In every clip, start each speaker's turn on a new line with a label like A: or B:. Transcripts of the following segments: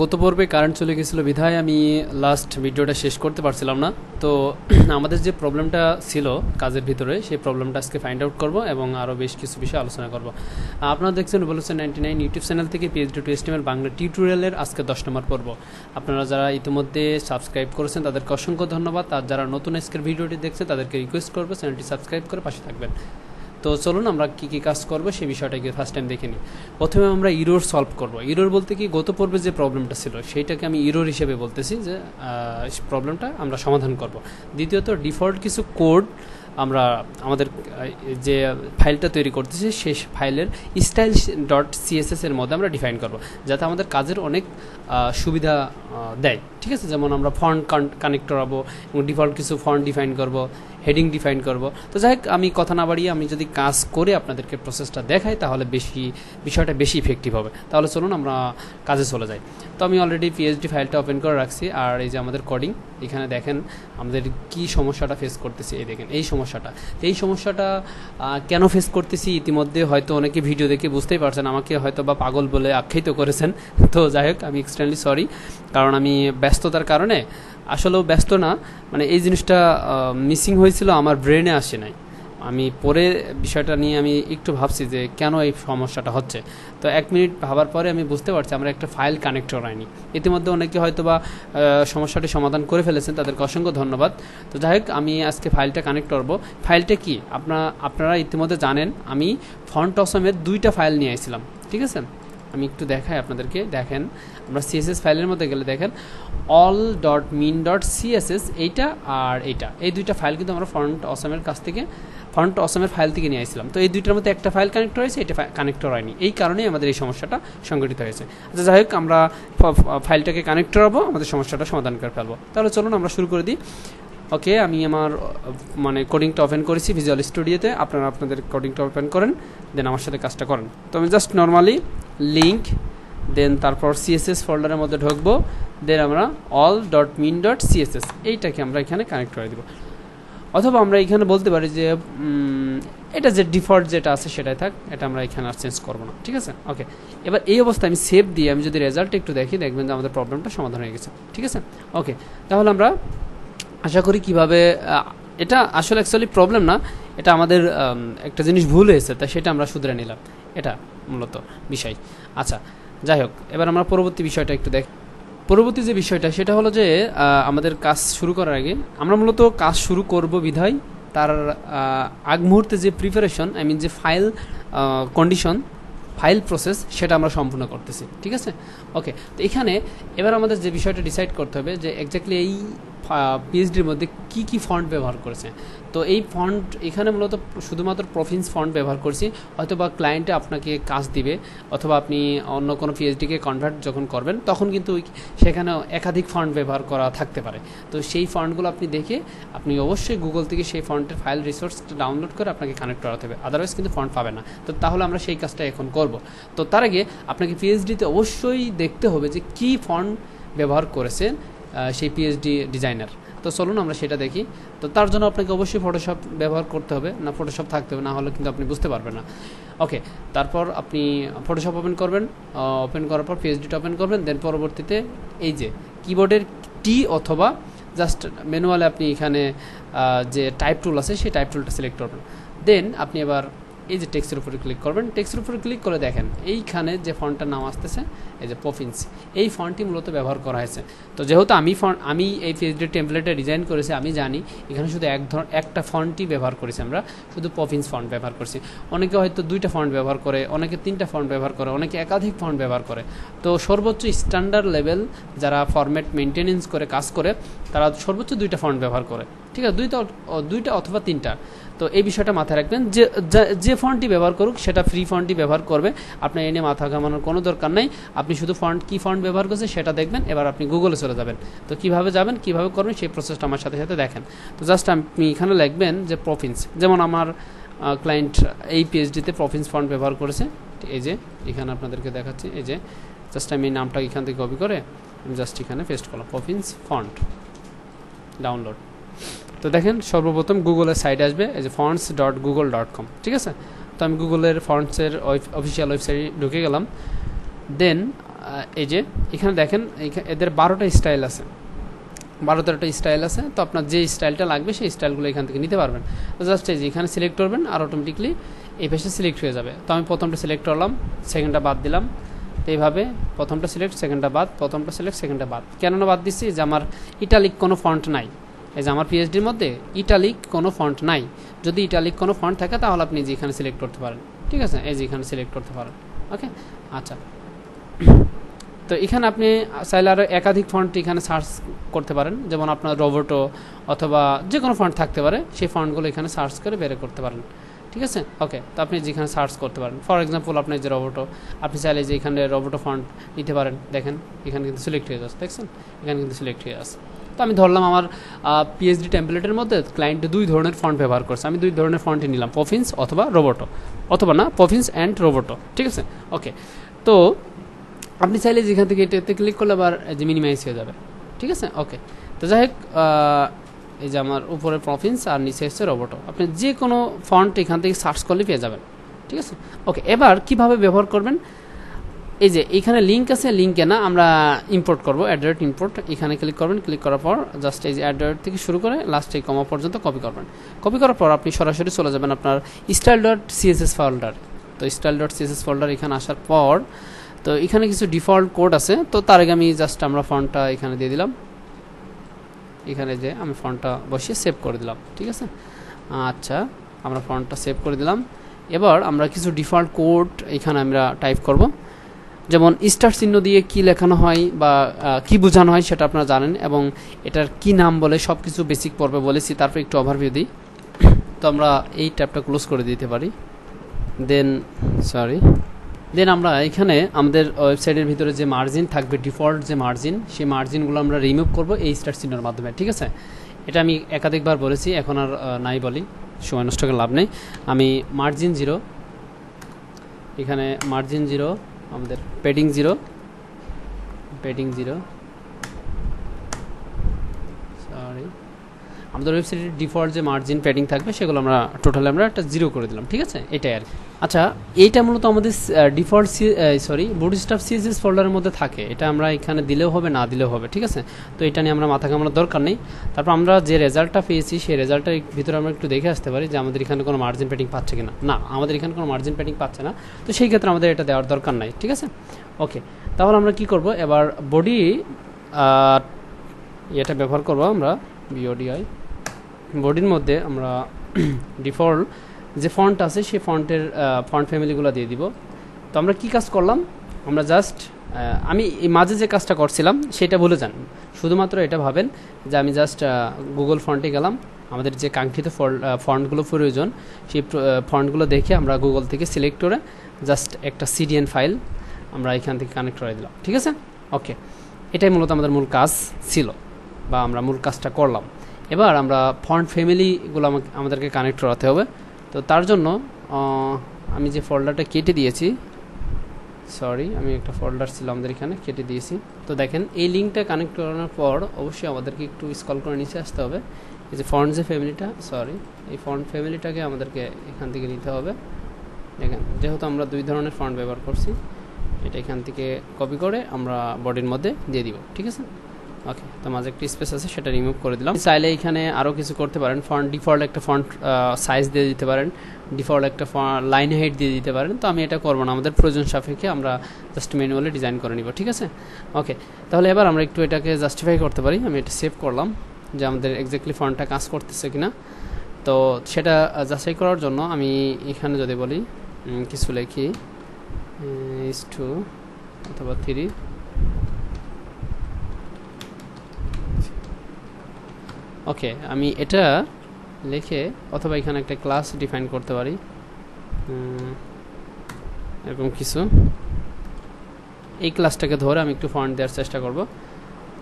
A: গত পর্বে কারেন্ট চলে গেছিলো বিধায় আমি লাস্ট ভিডিওটা শেষ করতে পারছিলাম না। তো আমাদের যে প্রবলেমটা ছিল কাজের ভিতরে সেই প্রবলেমটা আজকে ফাইন্ড আউট করব এবং আরও বেশ কিছু বিষয় আলোচনা করব। আপনারা দেখছেন বলেছেন 99 ইউটিউব চ্যানেল থেকে PhD to HTML বাংলা টিউটোরিয়ালের আজকে 10 নম্বর পর্ব। আপনারা যারা ইতিমধ্যে সাবস্ক্রাইব করেছেন তাদেরকে অসংখ্য ধন্যবাদ, আর যারা নতুন আজকের ভিডিওটি দেখছেন তাদেরকে রিকোয়েস্ট করবো চ্যানেলটি সাবস্ক্রাইব করে পাশে থাকবেন। তো চলুন আমরা কী কাজ করবো সেই বিষয়টাকে ফার্স্ট টাইম দেখে নিই। প্রথমে আমরা ইরোর সলভ করব। ইরোর বলতে কি, গত পর্বে যে প্রবলেমটা ছিল সেইটাকে আমি ইরোর হিসেবে বলতেছি যে প্রবলেমটা আমরা সমাধান করব। দ্বিতীয়ত ডিফল্ট কিছু কোড আমরা আমাদের যে ফাইলটা তৈরি করতেছি সেই ফাইলের style.css এর মধ্যে আমরা ডিফাইন করব, যাতে আমাদের কাজের অনেক সুবিধা দেয়। ঠিক আছে, যেমন আমরা ফন্ট কানেক্ট করাবো এবং ডিফল্ট কিছু ফন্ট ডিফাইন করব, হেডিং ডিফাইন করব। তো যাই হোক, আমি কথা না বাড়িয়ে আমি যদি কাজ করে আপনাদেরকে প্রসেসটা দেখাই তাহলে বিষয়টা বেশি ইফেক্টিভ হবে। তাহলে চলুন আমরা কাজে চলে যাই। তো আমি অলরেডি PhD ফাইলটা ওপেন করে রাখছি, আর এই যে আমাদের কোডিং, এখানে দেখেন আমাদের কি সমস্যাটা ফেস করতেছি। এই দেখেন এই সমস্যাটা কেন ফেস করতেছি ইতিমধ্যে হয়তো অনেকে ভিডিও দেখে বুঝতেই পারছেন, আমাকে হয়তো বা পাগল বলে আখ্যায়িত করেছেন। তো যাই হোক, আমি এক্সট্রিমলি সরি, কারণ আমি ব্যস্ততার কারণে, আসলেও ব্যস্ত না, মানে এই জিনিসটা মিসিং হয়েছিল, আমার ব্রেনে আসে নাই। আমি পরে বিষয়টা নিয়ে আমি একটু ভাবছি যে কেন এই সমস্যাটা হচ্ছে। তো 1 মিনিট ভাবার পরে আমি বুঝতে পারছি আমরা একটা ফাইল কানেক্ট করাইনি। ইতিমধ্যে অনেকে হয়তো বা সমস্যাটি সমাধান করে ফেলেছেন, তাদেরকে অসংখ্য ধন্যবাদ। তো যাই হোক, আমি আজকে ফাইলটা কানেক্ট করবো। ফাইলটা কি আপনারা ইতিমধ্যে জানেন, আমি ফন্ট অসমের 2টা ফাইল নিয়ে আসছিলাম। ঠিক আছে, আমি একটু দেখাই আপনাদেরকে। দেখেন, আমরা CSS ফাইলের মধ্যে গেলে দেখেন all.min.css এইটা আর এইটা, এই 2টা ফাইল কিন্তু আমরা ফন্ট অসমের ফাইল থেকে নিয়ে আসছিলাম। তো এই 2টার মধ্যে একটা ফাইল কানেক্ট হয়েছে, এটা কানেক্ট হয়নি, এই কারণেই আমাদের এই সমস্যাটা সংঘটিত হয়েছে। আচ্ছা যাই হোক, আমরা ফাইলটাকে কানেক্ট করাবো, আমাদের সমস্যাটা সমাধান করে ফেলবো। তাহলে চলুন আমরা শুরু করে দিই। ওকে, আমি আমার কোডিংটা ওপেন করেছি ভিজুয়াল স্টুডিওতে। আপনারা আপনাদের কোডিংটা ওপেন করেন, দেন আমার সাথে কাজটা করেন। তো আমি জাস্ট নর্মালি লিঙ্ক, দেন তারপর CSS ফোল্ডারের মধ্যে ঢুকবো, দেন আমরা all.min.css এইটাকে আমরা এখানে কানেক্ট করে দিব। অথবা আমরা এখানে বলতে পারি যে এটা যে ডিফল্ট যেটা আছে সেটাই থাক, এটা আমরা এখানে আর চেঞ্জ করবো না। ঠিক আছে, ওকে। এবার এই অবস্থায় আমি সেভ দিয়ে আমি যদি রেজাল্ট একটু দেখি, দেখবেন যে আমাদের প্রবলেমটা সমাধান হয়ে গেছে। ঠিক আছে, ওকে। তাহলে আমরা আশা করি কিভাবে, এটা আসলে অ্যাকচুয়ালি প্রবলেম না, এটা আমাদের একটা জিনিস ভুল হয়েছে, তাই সেটা আমরা শুধরে নিলাম, এটা মূলত বিষয়। আচ্ছা যাই হোক, এবার আমরা পরবর্তী বিষয়টা একটু দেখি। পরবর্তী যে বিষয়টা সেটা হলো যে আমাদের কাজ শুরু করার আগে আমরা মূলত কাজ শুরু করব বিধায় তার আগ মুহূর্তে যে প্রিপারেশন, যে ফাইল কন্ডিশন, ফাইল প্রসেস, সেটা আমরা সম্পূর্ণ করতেছি। ঠিক আছে, ওকে। তো এখানে এবার আমাদের যে বিষয়টা ডিসাইড করতে হবে যে এক্স্যাক্টলি এই PhDর মধ্যে কি ফন্ট ব্যবহার করেছে। তো এই ফন্ট এখানে মূলত শুধুমাত্র প্রফিন্স ফন্ট ব্যবহার করছি। হয়তো বা ক্লায়েন্টে আপনাকে কাজ দিবে, অথবা আপনি অন্য কোনো PhDকে কনভার্ট যখন করবেন তখন কিন্তু সেখানে একাধিক ফন্ট ব্যবহার করা থাকতে পারে। তো সেই ফন্টগুলো আপনি দেখে আপনি অবশ্যই গুগল থেকে সেই ফন্টের ফাইল রিসোর্স ডাউনলোড করে আপনাকে কানেক্ট করাতে হবে, আদারওয়াইজ কিন্তু ফন্ট পাবে না। তো তাহলে আমরা সেই কাজটা এখন করব। তো তার আগে আপনাকে PhDতে অবশ্যই দেখতে হবে যে কি ফন্ট ব্যবহার করেছে সেই PhD ডিজাইনার। তো চলুন আমরা সেটা দেখি। তো তার জন্য আপনাকে অবশ্যই ফটোশপ ব্যবহার করতে হবে, না ফটোশপ থাকতে হবে, না হলে কিন্তু আপনি বুঝতে পারবেন না। ওকে, তারপর আপনি ফটোশপ ওপেন করবেন, ওপেন করার পর PhDটা ওপেন করবেন, দেন পরবর্তীতে এই যে কিবোর্ডের টি অথবা জাস্ট ম্যানুয়ালে আপনি এখানে যে টাইপ টুল আছে সেই টাইপ টুলটা সিলেক্ট করবেন। দেন আপনি এবার এই যে টেক্সটের উপরে ক্লিক করবেন। টেক্সটের উপরে ক্লিক করে দেখেন এইখানে যে ফন্টটার নাম আসতেছে, এই যে পফিন্স, এই ফন্টটি মূলত ব্যবহার করা হয়েছে। তো যেহেতু আমি এই PhD টেমপ্লেটে ডিজাইন করেছি, আমি জানি এখানে শুধু একটা ফন্টই ব্যবহার করেছি, আমরা শুধু পফিন্স ফন্ট ব্যবহার করছি। অনেকে হয়তো 2টা ফন্ট ব্যবহার করে, অনেকে 3টা ফন্ট ব্যবহার করে, অনেকে একাধিক ফন্ট ব্যবহার করে। তো সর্বোচ্চ স্ট্যান্ডার্ড লেভেল যারা ফরম্যাট মেনটেনেন্স করে কাজ করে তারা সর্বোচ্চ 2টা ফন্ট ব্যবহার করে। ঠিক আছে, 2টা অথবা 3টা। তো এই বিষয়টা মাথায় রাখবেন, যে ফন্টটি ব্যবহার করুক সেটা ফ্রি ফন্টই ব্যবহার করবে, আপনার এনে মাথা ঘামানোর কোনো দরকার নাই। আপনি শুধু কি ফন্ট ব্যবহার করছে সেটা দেখবেন। এবার আপনি গুগলে চলে যাবেন। তো কিভাবে যাবেন, কিভাবে করবেন সেই প্রসেসটা আমার সাথে সাথে দেখেন। তো জাস্ট আপনি এখানে লিখবেন যে প্রফিন্স, যেমন আমার ক্লায়েন্ট এই PhDতে প্রফিন্স ফন্ট ব্যবহার করেছে। এই যে এখানে আপনাদেরকে দেখাচ্ছি, এই যে জাস্ট আমি নামটা এখান থেকে কপি করে আমি জাস্ট এখানে পেস্ট করলাম, প্রফিন্স ফন্ট, ডাউনলোড। তো দেখেন সর্বপ্রথম গুগলের সাইট আসবে, এই যে fonts.google.com। ঠিক আছে, তো আমি গুগলের ফন্টসের অফিসিয়াল ওয়েবসাইটে ঢুকে গেলাম। দেন এই যে এখানে দেখেন এদের 12টা স্টাইল আছে, 12-13টা স্টাইল আছে। তো আপনার যে স্টাইলটা লাগবে সেই স্টাইলগুলো এখান থেকে নিতে পারবেন। তো জাস্ট এই যে এখানে সিলেক্ট করবেন আর অটোমেটিকলি এই পাশে সিলেক্ট হয়ে যাবে। তো আমি প্রথমটা সিলেক্ট করলাম, সেকেন্ডটা বাদ দিলাম। তো এইভাবে প্রথমটা সিলেক্ট, সেকেন্ডটা বাদ, প্রথমটা সিলেক্ট, সেকেন্ডটা বাদ। কেননা বাদ দিচ্ছি? যে আমার ইটালিক কোনো ফন্ট নাই। এই যে আমার পিএইচডির মধ্যে ইটালিক কোনো ফন্ট নাই। যদি ইটালিক কোনো ফন্ট থাকে তাহলে আপনি যে এখানে সিলেক্ট করতে পারেন, ঠিক আছে? এই যে এখানে সিলেক্ট করতে পারেন। ওকে, আচ্ছা। তো এখানে আপনি চাইলে আরও একাধিক ফন্ট এখানে সার্চ করতে পারেন, যেমন আপনার রোবোটো অথবা যে কোনো ফন্ট থাকতে পারে, সেই ফন্টগুলো এখানে সার্চ করে বের করতে পারেন, ঠিক আছে? ওকে, তো আপনি যেখানে সার্চ করতে পারেন, ফর এক্সাম্পল আপনার যে রোবোটো, আপনি চাইলে যে এখানে রোবোটো ফন্ট নিতে পারেন। দেখেন এখানে কিন্তু সিলেক্ট হয়ে যাচ্ছে, দেখছেন? এখানে কিন্তু সিলেক্ট হয়ে যাচ্ছে। তো আমি ধরলাম আমার পিএইচডি টেমপ্লেটের মধ্যে ক্লায়েন্ট 2 ধরনের ফন্ট ব্যবহার করছে, আমি 2 ধরনের ফন্টই নিলাম, পফিন্স অথবা রোবোটো, অথবা না পফিন্স অ্যান্ড রোবোটো, ঠিক আছে? ওকে, তো আপনি চাইলে যেখান থেকে এটাতে ক্লিক করলে আবার যে মিনিমাইজ হয়ে যাবে, ঠিক আছে? ওকে, তো যাই হোক, এই যে আমার উপরে পফিন্স আর নিচে হচ্ছে রোবোটো, আপনি যে কোনো ফন্ট এখান থেকে সার্চ করলে পেয়ে যাবেন, ঠিক আছে? ওকে, এবার কিভাবে ব্যবহার করবেন? এই যে এখানে লিঙ্ক আছে, লিঙ্কে না আমরা ইম্পোর্ট করব, অ্যাড্রেট ইম্পোর্ট, এখানে ক্লিক করবেন। ক্লিক করার পর জাস্ট এই যে অ্যাড্রেট থেকে শুরু করে লাস্টে কমা পর্যন্ত কপি করবেন। কপি করার পর আপনি সরাসরি চলে যাবেন আপনার style.css ফোল্ডার। তো style.css ফোল্ডার এখানে আসার পর তো এখানে কিছু ডিফল্ট কোড আছে। তো তার আগে আমি জাস্ট আমরা ফন্টটা এখানে দিয়ে দিলাম, এখানে যে আমি ফন্টটা বসিয়ে সেভ করে দিলাম, ঠিক আছে? আচ্ছা, আমরা ফন্টটা সেভ করে দিলাম। এবার আমরা কিছু ডিফল্ট কোড এখানে আমরা টাইপ করব, যেমন স্টার চিহ্ন দিয়ে কি লেখানো হয় বা কি বোঝানো হয় সেটা আপনারা জানেন, এবং এটার কি নাম বলে সব কিছু বেসিক পর্বে বলেছি। তারপর একটু ওভারভিউ দিই। তো আমরা এই ট্যাবটা ক্লোজ করে দিতে পারি। দেন আমরা এখানে আমাদের ওয়েবসাইটের ভিতরে যে মার্জিন থাকবে, ডিফল্ট যে মার্জিন, সেই মার্জিনগুলো আমরা রিমুভ করব এই স্টার চিহ্নের মাধ্যমে, ঠিক আছে? এটা আমি একাধিকবার বলেছি, এখন আর নাই বলি, সময় নষ্ট করে লাভ নেই। আমি মার্জিন 0, এখানে মার্জিন 0, আমাদের পেডিং 0, সরি, আমাদের ওয়েবসাইটের ডিফল্ট যে মার্জিন প্যাডিং থাকবে সেগুলো আমরা টোটালি আমরা একটা 0 করে দিলাম, ঠিক আছে? এটাই আর কি। আচ্ছা, এইটা মূলত আমাদের ডিফল্ট বুটস্ট্র্যাপ সিএসএস ফোল্ডারের মধ্যে থাকে। এটা আমরা এখানে দিলেও হবে, না দিলেও হবে, ঠিক আছে? তো এটা নিয়ে আমরা মাথা ঘামানোর দরকার নেই। তারপর আমরা যে রেজাল্টটা পেয়েছি সেই রেজাল্টের ভিতরে আমরা একটু দেখে আসতে পারি যে আমাদের এখানে কোনো মার্জিন প্যাডিং পাচ্ছে কিনা। না, আমাদের এখানে কোনো মার্জিন প্যাডিং পাচ্ছে না। তো সেই ক্ষেত্রে আমাদের এটা দেওয়ার দরকার নাই, ঠিক আছে? ওকে, তাহলে আমরা কি করব? এবার বডি এটা ব্যবহার করব আমরা, বিওডিআই বডির মধ্যে আমরা ডিফল্ট যে ফন্ট আছে সেই ফন্টের ফন্ট ফ্যামিলিগুলো দিয়ে দিব। তো আমরা কি কাজ করলাম? আমরা জাস্ট আমি এই মাঝে যে কাজটা করছিলাম সেটা ভুলে যান, শুধুমাত্র এটা ভাবেন যে আমি জাস্ট গুগল ফন্টে গেলাম, আমাদের যে কাঙ্ক্ষিত ফন্টগুলো প্রয়োজন সেই ফন্টগুলো দেখে আমরা গুগল থেকে সিলেক্ট করে জাস্ট একটা সিডিএন ফাইল আমরা এখান থেকে কানেক্ট করে দিলাম, ঠিক আছে? ওকে, এটাই মূলত আমাদের মূল কাজ ছিল, বা আমরা মূল কাজটা করলাম। এবার আমরা ফন্ট ফ্যামিলিগুলো আমাদেরকে কানেক্ট করাতে হবে। তো তার জন্য আমি যে ফোল্ডারটা কেটে দিয়েছি, সরি, আমি একটা ফোল্ডার ছিল আমাদের এখানে কেটে দিয়েছি। তো দেখেন এই লিঙ্কটা কানেক্ট করানোর পর অবশ্যই আমাদেরকে একটু স্ক্রল করে নিচে আসতে হবে। এই যে ফন্ট যে ফ্যামিলিটা, সরি, এই ফন্ট ফ্যামিলিটাকে আমাদেরকে এখান থেকে নিতে হবে। দেখেন, যেহেতু আমরা 2 ধরনের ফন্ট ব্যবহার করছি, এটা এখান থেকে কপি করে আমরা বডির মধ্যে দিয়ে দিব, ঠিক আছে? ওকে, তো মাঝে একটা স্পেস আছে সেটা রিমুভ করে দিলাম। চাইলে এখানে আরও কিছু করতে পারেন, ডিফল্ট একটা ফন্ট সাইজ দিয়ে দিতে পারেন, ডিফল্ট একটা লাইন হাইট দিয়ে দিতে পারেন। তো আমি এটা করবো না, আমাদের প্রয়োজন সাপেক্ষে আমরা জাস্ট ম্যানুয়ালি ডিজাইন করে নিব, ঠিক আছে? ওকে, তাহলে এবার আমরা একটু এটাকে জাস্টিফাই করতে পারি। আমি এটা সেভ করলাম যে আমাদের এক্স্যাক্টলি ফন্টটা কাজ করতেছে কিনা। তো সেটা যাচাই করার জন্য আমি এখানে যদি বলি কিছু লিখি is2 অথবা 3, ওকে, আমি এটা লিখে অথবা এখানে একটা ক্লাস ডিফাইন করতে পারি, এরকম কিছু। এই ক্লাসটাকে ধরে আমি একটু ফন্ট দেওয়ার চেষ্টা করব।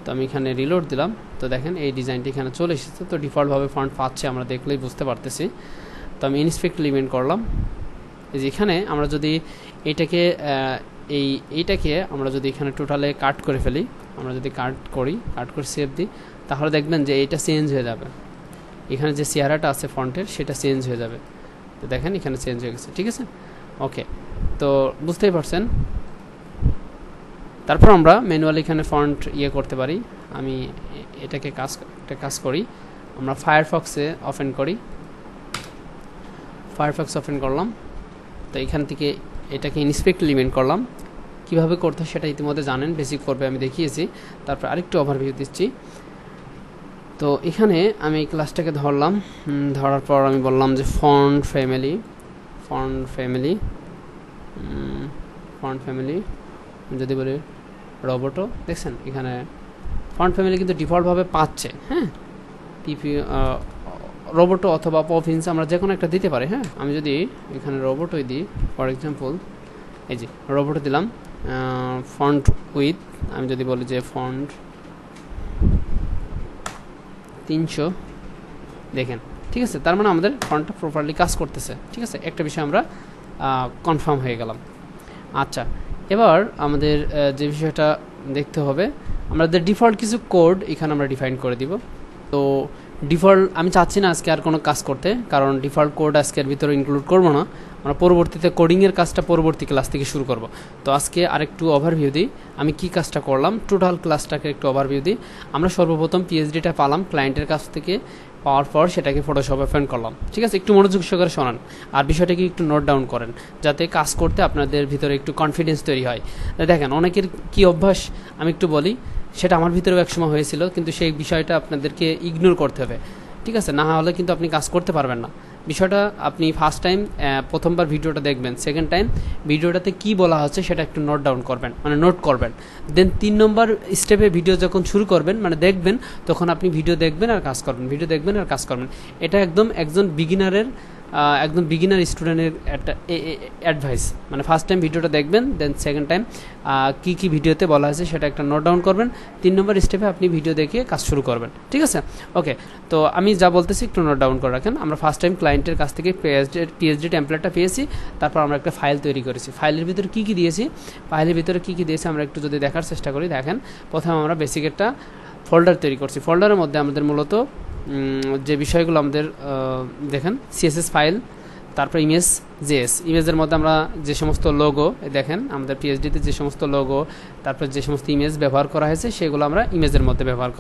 A: তো আমি এখানে রিলোড দিলাম। তো দেখেন এই ডিজাইনটি এখানে চলে এসেছে। তো ডিফল্টভাবে ফন্ট পাচ্ছে, আমরা দেখলেই বুঝতে পারতেছি। তো আমি ইনস্পেক্ট এলিমেন্ট করলাম। এই যে এখানে আমরা যদি এইটাকে আমরা যদি এখানে টোটালে কাট করে ফেলি, আমরা যদি কাট করে সেভ দিই, তাহলে দেখবেন যে এটা চেঞ্জ হয়ে যাবে। এখানে যে চেহারাটা আছে ফন্টের সেটা চেঞ্জ হয়ে যাবে। তো দেখেন এখানে চেঞ্জ হয়ে গেছে, ঠিক আছে? ওকে, তো বুঝতেই পারছেন। তারপর আমরা ম্যানুয়ালি এখানে ফন্ট করতে পারি। আমি এটাকে কাজ করি, আমরা ফায়ারফক্সে ওপেন করি, ফায়ারফক্স ওপেন করলাম। তো এখান থেকে এটাকে ইন্সপেক্ট এলিমেন্ট করলাম। কিভাবে করতে সেটা ইতিমধ্যে জানেন, বেসিক পর্বে আমি দেখিয়েছি। তারপর আরেকটু ওভারভিউ দিচ্ছি। তো এখানে আমি এই ক্লাসটাকে ধরলাম, ধরার পর আমি বললাম যে ফন্ট ফ্যামিলি যদি বলি রোবটো, দেখছেন এখানে ফন্ট ফ্যামিলি কিন্তু ডিফল্টভাবে পাচ্ছে। হ্যাঁ, রোবটো অথবা পফিন্স আমরা যে কোনো একটা দিতে পারি। হ্যাঁ, আমি যদি এখানে রোবটোই দিই, ফর এক্সাম্পল এই যে রোবটো দিলাম, ফন্ট উইথ আমি যদি বলি যে ফন্ট 300, দেখেন ঠিক আছে, তার মানে আমাদের ফন্টটা প্রপারলি কাজ করতেছে। ঠিক আছে, একটা বিষয় আমরা কনফার্ম হয়ে গেলাম। আচ্ছা, এবার আমাদের যে বিষয়টা দেখতে হবে, আমাদের ডিফল্ট কিছু কোড এখানে আমরা ডিফাইন করে দিব। তো ডিফল্ট আমি চাচ্ছি না আজকে আর কোনো কাজ করতে, কারণ ডিফল্ট কোড আজকের ভিতরে ইনক্লুড করব না। আমরা পরবর্তীতে কোডিংয়ের কাজটা পরবর্তী ক্লাস থেকে শুরু করব। তো আজকে আরেকটু ওভারভিউ দিই, আমি কি কাজটা করলাম, টোটাল ক্লাসটাকে একটু ওভারভিউ দিই। আমরা সর্বপ্রথম পিএইচডিটা পেলাম ক্লায়েন্টের কাছ থেকে, পাওয়ার পর সেটাকে ফটোশপে ওপেন করলাম। ঠিক আছে, একটু মনোযোগ সহকারে শোনান আর বিষয়টাকে একটু নোট ডাউন করেন, যাতে কাজ করতে আপনাদের ভিতরে একটু কনফিডেন্স তৈরি হয়। দেখেন অনেকের কি অভ্যাস আমি একটু বলি, সেটা আমার ভিতরেও একসময় হয়েছিল, কিন্তু সেই বিষয়টা আপনাদেরকে ইগনোর করতে হবে। ঠিক আছে, না হলে কিন্তু আপনি কাজ করতে পারবেন না। বিষয়টা আপনি ফার্স্ট টাইম প্রথমবার ভিডিওটা দেখবেন, সেকেন্ড টাইম ভিডিওটাতে কি বলা হচ্ছে সেটা একটু নোট ডাউন করবেন, মানে নোট করবেন। দেন 3 নম্বর স্টেপে ভিডিও যখন শুরু করবেন, মানে দেখবেন, তখন আপনি ভিডিও দেখবেন আর কাজ করবেন, ভিডিও দেখবেন আর কাজ করবেন। এটা একজন বিগিনার স্টুডেন্টের একটা অ্যাডভাইস, মানে ফার্স্ট টাইম ভিডিওটা দেখবেন, দেন সেকেন্ড টাইম কী ভিডিওতে বলা হয়েছে সেটা একটা নোট ডাউন করবেন, 3 নম্বর স্টেপে আপনি ভিডিও দেখে কাজ শুরু করবেন। ঠিক আছে, ওকে। তো আমি যা বলতেছি একটু নোট ডাউন করে রাখেন। আমরা ফার্স্ট টাইম ক্লায়েন্টের কাছ থেকে পিএইচডি টেমপ্লেটটা পেয়েছি, তারপর আমরা একটা ফাইল তৈরি করেছি। ফাইলের ভিতরে কী দিয়েছি, আমরা একটু যদি দেখার চেষ্টা করি, দেখেন প্রথমে আমরা বেসিক একটা ফোল্ডার তৈরি করছি। ফোল্ডারের মধ্যে আমাদের মূলত যে বিষয়গুলো আমাদের দেখেন, সিএসএস ফাইল, তারপর ইমেজের মধ্যে আমরা যে সমস্ত লোগো, দেখেন আমাদের পিএইচডিতে যে সমস্ত লোগো, তারপর যে সমস্ত ইমেজ ব্যবহার করা হয়েছে সেগুলো আমরা ইমেজের মধ্যে ব্যবহার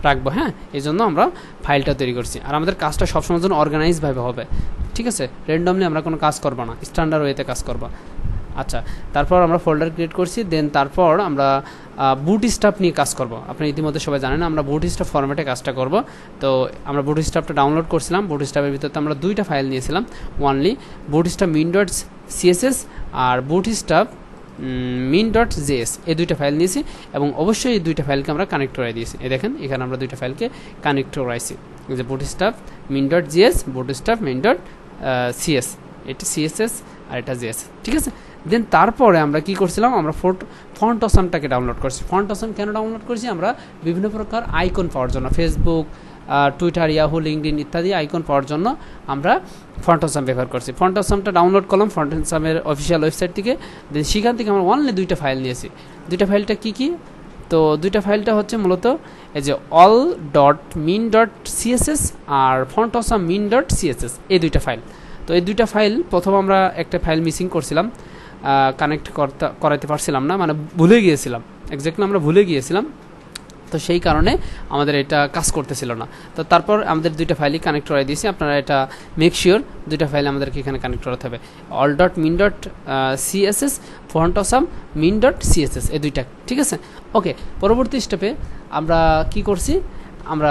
A: রাখবো। হ্যাঁ, এই জন্য আমরা ফাইলটা তৈরি করছি। আর আমাদের কাজটা সবসময় জন্য অর্গানাইজভাবে হবে। ঠিক আছে, র্যান্ডমলি আমরা কোনো কাজ করবো না, স্ট্যান্ডার্ড ওয়েতে কাজ করবো। আচ্ছা, তারপর আমরা ফোল্ডার ক্রিয়েট করছি, দেন তারপর আমরা বুটস্ট্র্যাপ নিয়ে কাজ করব। আপনি ইতিমধ্যে সবাই জানেন আমরা বুটস্ট্র্যাপ ফরম্যাটে কাজটা করব। তো আমরা বুটস্ট্র্যাপটা ডাউনলোড করছিলাম। বুটস্ট্র্যাপের ভিতরে আমরা 2টা ফাইল নিয়েছিলাম, ওয়ানলি বুটস্ট্র্যাপ min.css আর বুটস্ট্র্যাপ min.js, এই 2টা ফাইল নিয়েছি এবং অবশ্যই এই 2টা ফাইলকে আমরা কানেক্ট করে দিয়েছি। এই দেখেন এখানে আমরা 2টা ফাইলকে কানেক্ট করাইছি, যে বুটস্ট্র্যাপ min.js, বুটস্ট্র্যাপ min.cs, এটা css আর এটা js। ঠিক আছে, দেন তারপরে আমরা কি করছিলাম, আমরা ফন্ট অসামটাকে ডাউনলোড করছি। ফন্ট অসাম কেন ডাউনলোড করছি, আমরা বিভিন্ন প্রকার আইকন পাওয়ার জন্য, ফেসবুক, টুইটার, ইয়াহু, লিঙ্কডইন ইত্যাদি আইকন পাওয়ার জন্য আমরা ফন্ট অসাম ব্যবহার করছি। ফন্ট অসামটা ডাউনলোড করলাম ফন্ট অসামের অফিসিয়াল ওয়েবসাইট থেকে। দেন সেখান থেকে আমরা অনলি 2টা ফাইল নিয়েছি। 2টা ফাইলটা কি, তো 2টা ফাইলটা হচ্ছে মূলত এই যে all.min.css আর ফন্ট অসাম min.css, এই 2টা ফাইল। তো এই 2টা ফাইল প্রথম আমরা একটা ফাইল মিসিং করছিলাম, কানেক্ট করাতে পারছিলাম না, মানে ভুলে গিয়েছিলাম, এক্স্যাক্টলি আমরা ভুলে গিয়েছিলাম। তো সেই কারণে আমাদের এটা কাজ করতেছিল না। তো তারপর আমাদের 2টা ফাইলই কানেক্ট করে দিয়েছি। আপনারা এটা মেক শিওর 2টা ফাইল আমাদেরকে এখানে কানেক্ট করাতে হবে, all.min.css, ফন্ট অসাম min.css, এই 2টা। ঠিক আছে, ওকে। পরবর্তী স্টেপে আমরা কি করছি, আমরা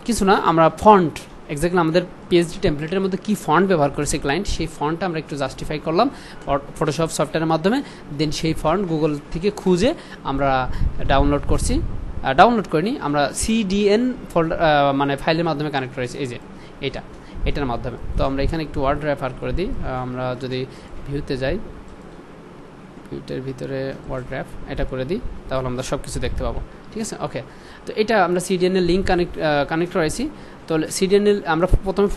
A: কিছু না, আমরা ফন্ট এক্স্যাক্টলি আমাদের পিএইচডি টেমপ্লেটের মধ্যে কি ফন্ট ব্যবহার করেছে ক্লায়েন্ট, সেই ফন্টটা আমরা একটু জাস্টিফাই করলাম ফটোশপ সফটওয়্যারের মাধ্যমে। দেন সেই ফন্ট গুগল থেকে খুঁজে আমরা ডাউনলোড করিনি, আমরা সিডিএন ফোল্ডার মানে ফাইলের মাধ্যমে কানেক্ট করেছি, এই যে এটার মাধ্যমে। তো আমরা এখানে একটু ওয়ার্ড রেফার করে দিই। আমরা যদি ভিউতে যাই, ভিউটের ভিতরে ওয়ার্ড র্যাপ এটা করে দিই, তাহলে আমরা সব কিছু দেখতে পাবো। ঠিক আছে, ওকে। তো এটা আমরা সিডিএনের লিঙ্ক কানেক্ট করেছি। তো সিডিএনএল আমরা প্রথমে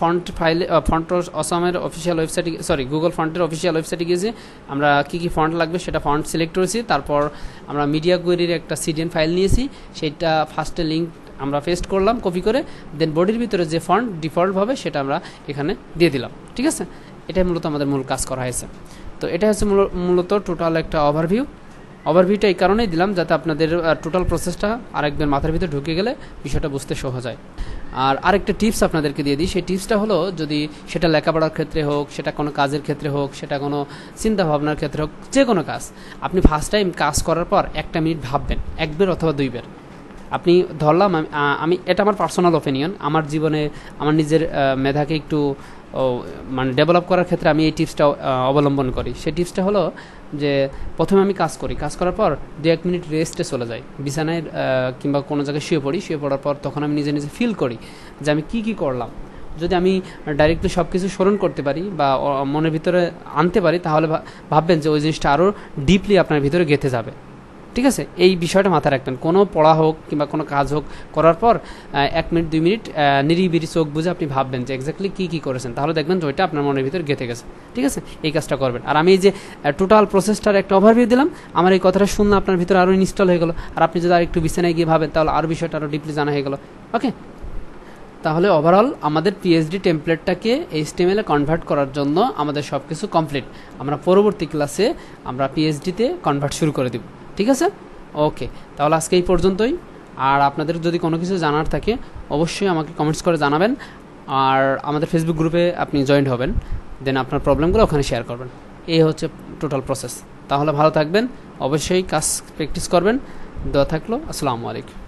A: ফন্ট অসামের অফিসিয়াল ওয়েবসাইটে, গুগল ফন্টের অফিসিয়াল ওয়েবসাইটে গিয়েছি। আমরা কি ফন্ট লাগবে সেটা ফন্ট সিলেক্ট করেছি। তারপর আমরা মিডিয়া কোয়েরির একটা সিডিএন ফাইল নিয়েছি, সেটা ফার্স্টে লিঙ্ক আমরা পেস্ট করলাম কপি করে। দেন বডির ভিতরে যে ফন্ট ডিফল্টভাবে সেটা আমরা এখানে দিয়ে দিলাম। ঠিক আছে, এটাই মূলত আমাদের মূল কাজ করা হয়েছে। তো এটা হচ্ছে মূলত টোটাল একটা ওভারভিউ। ওভারভিউটা এই কারণেই দিলাম যাতে আপনাদের টোটাল প্রসেসটা আরেকবার মাথার ভিতরে ঢুকে গেলে বিষয়টা বুঝতে সহজ হয়। আর আরেকটা টিপস আপনাদেরকে দিয়ে দিই, সেই টিপসটা হলো যদি সেটা লেখাপড়ার ক্ষেত্রে হোক, সেটা কোনো কাজের ক্ষেত্রে হোক, সেটা কোনো চিন্তা ভাবনার ক্ষেত্রে হোক, যে কোনো কাজ আপনি ফার্স্ট টাইম কাজ করার পর 1 মিনিট ভাববেন, 1 বার অথবা 2 বার। আপনি ধরলাম আমি এটা আমার পার্সোনাল ওপিনিয়ন, আমার জীবনে আমার নিজের মেধাকে একটু মানে ডেভেলপ করার ক্ষেত্রে আমি এই টিপসটা অবলম্বন করি। সেই টিপসটা হলো যে প্রথমে আমি কাজ করার পর 2-1 মিনিট রেস্টে চলে যাই, বিছানায় কিংবা কোনো জায়গায় শুয়ে পড়ার পর তখন আমি নিজে নিজে ফিল করি যে আমি কি করলাম। যদি আমি ডাইরেক্টলি সব কিছু স্মরণ করতে পারি বা মনের ভিতরে আনতে পারি, তাহলে ভাববেন যে ওই জিনিসটা আরও ডিপলি আপনার ভিতরে গেঁথে যাবে। ঠিক আছে, এই বিষয়টা মাথায় রাখবেন। কোনো পড়া হোক কিংবা কোনো কাজ হোক করার পর 1 মিনিট 2 মিনিট নিরিবিরি চোখ বুঝে আপনি ভাববেন যে এক্স্যাক্টলি কী করেছেন, তাহলে দেখবেন যে ওইটা আপনার মনের ভিতরে গেঁথে গেছে। ঠিক আছে, এই কাজটা করবেন। আর আমি এই যে টোটাল প্রসেসটার একটা ওভারভিউ দিলাম, আমার এই কথাটা শুনলে আপনার ভিতরে আরও ইনস্টল হয়ে গেল। আর আপনি যদি আরেকটু বিছানায় গিয়ে ভাবেন, তাহলে আরও বিষয়টা আরও ডিপলি জানা হয়ে গেল। ওকে, তাহলে ওভারঅল আমাদের পিএইচডি টেমপ্লেটটাকে এইচটিএমএল এ কনভার্ট করার জন্য আমাদের সব কিছু কমপ্লিট। আমরা পরবর্তী ক্লাসে আমরা পিএইচডিতে কনভার্ট শুরু করে দেব। ঠিক আছে, ওকে, তাহলে আজকে এই পর্যন্তই। আর আপনাদের যদি কোনো কিছু জানার থাকে অবশ্যই আমাকে কমেন্টস করে জানাবেন, আর আমাদের ফেসবুক গ্রুপে আপনি জয়েন্ট হবেন, দেন আপনার প্রবলেমগুলো ওখানে শেয়ার করবেন। এই হচ্ছে টোটাল প্রসেস। তাহলে ভালো থাকবেন, অবশ্যই কাজ প্র্যাকটিস করবেন। দোয়া থাকলো, আসসালামু আলাইকুম।